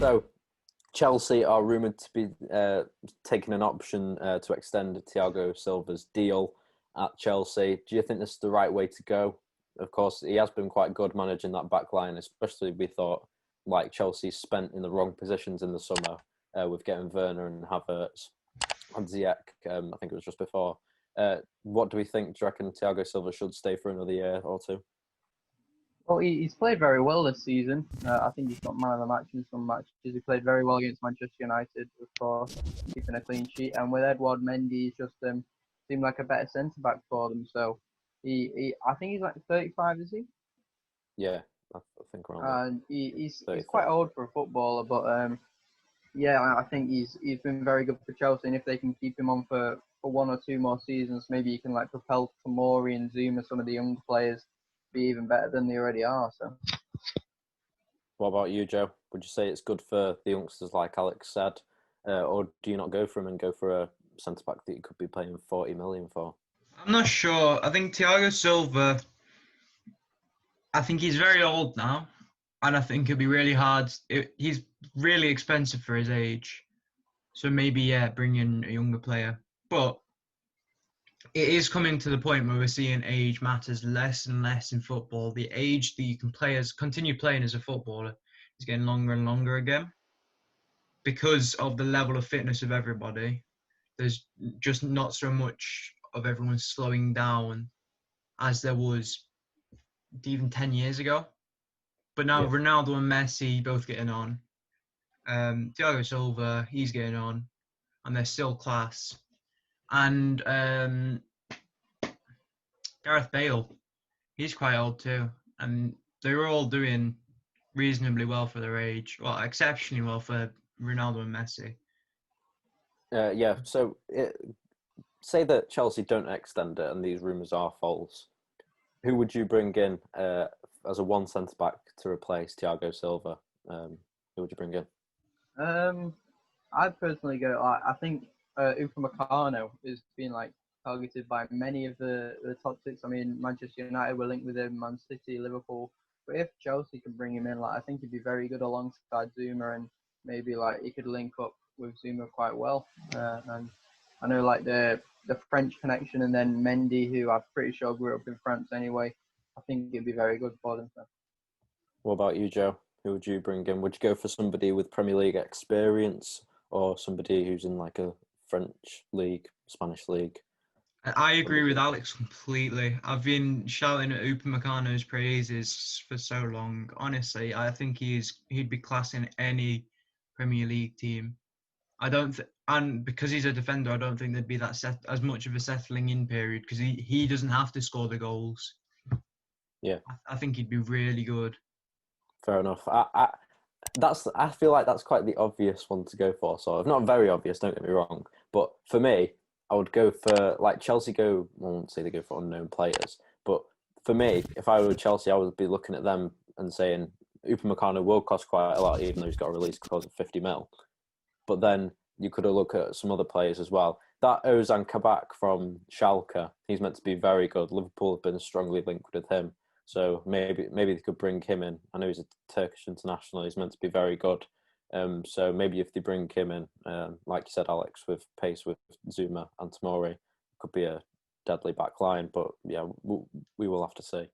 So, Chelsea are rumoured to be taking an option to extend Thiago Silva's deal at Chelsea. Do you think this is the right way to go? Of course, he has been quite good managing that back line, especially we thought like Chelsea spent in the wrong positions in the summer with getting Werner and Havertz and Ziyech. I think it was just before. What do we think? Do you reckon Thiago Silva should stay for another year or two? Well, he's played very well this season. I think he's got man of the match in some matches. He played very well against Manchester United, of course, keeping a clean sheet. And with Edouard Mendy, he's just seemed like a better centre back for them. So I think he's like 35, is he? Yeah, I think around And he's 33. quite old for a footballer, but yeah, I think he's been very good for Chelsea. And if they can keep him on for one or two more seasons, maybe he can like propel Tomori and Zuma, some of the young players, be even better than they already are. So, what about you, Joe? Would you say it's good for the youngsters, like Alex said, or do you not go for him and go for a centre back that you could be paying 40 million for? I'm not sure. I think Thiago Silva, I think he's very old now, and I think it'll be really hard. He's really expensive for his age, so maybe bring in a younger player. But it is coming to the point where we're seeing age matters less and less in football. The age that you can continue playing as a footballer is getting longer and longer again because of the level of fitness of everybody. There's just not so much of everyone slowing down as there was even 10 years ago. But now Ronaldo and Messi both getting on. Thiago Silva, he's getting on, and they're still class. And Gareth Bale, he's quite old too. And they were all doing reasonably well for their age. Well, exceptionally well for Ronaldo and Messi. So say that Chelsea don't extend it and these rumours are false. Who would you bring in as a one centre-back to replace Thiago Silva? Who would you bring in? I'd personally go, I think Upamecano is being like targeted by many of the top six. I mean, Manchester United were linked with him, Man City, Liverpool. But if Chelsea can bring him in, like I think he'd be very good alongside Zuma, and maybe like he could link up with Zuma quite well. And I know like the French connection, and then Mendy, who I'm pretty sure grew up in France anyway. I think it'd be very good for them. So. What about you, Joe? Who would you bring in? Would you go for somebody with Premier League experience or somebody who's in like a French league, Spanish league? I agree with Alex completely. I've been shouting at Upamecano's praises for so long. Honestly, I think he'd be class in any Premier League team. And because he's a defender, I don't think there'd be as much of a settling in period because he doesn't have to score the goals. Yeah, I think he'd be really good. Fair enough. I feel like that's quite the obvious one to go for. Sort of not very obvious. Don't get me wrong, but for me, I would go for like Chelsea. I won't say they go for unknown players, but for me, if I were Chelsea, I would be looking at them and saying Upamecano will cost quite a lot, even though he's got a release clause of 50 mil. But then you could look at some other players as well. That Ozan Kabak from Schalke, he's meant to be very good. Liverpool have been strongly linked with him. So maybe they could bring him in. I know he's a Turkish international. He's meant to be very good. So maybe if they bring him in, like you said, Alex, with pace with Zuma and Tomori, could be a deadly back line. But yeah, we will have to see.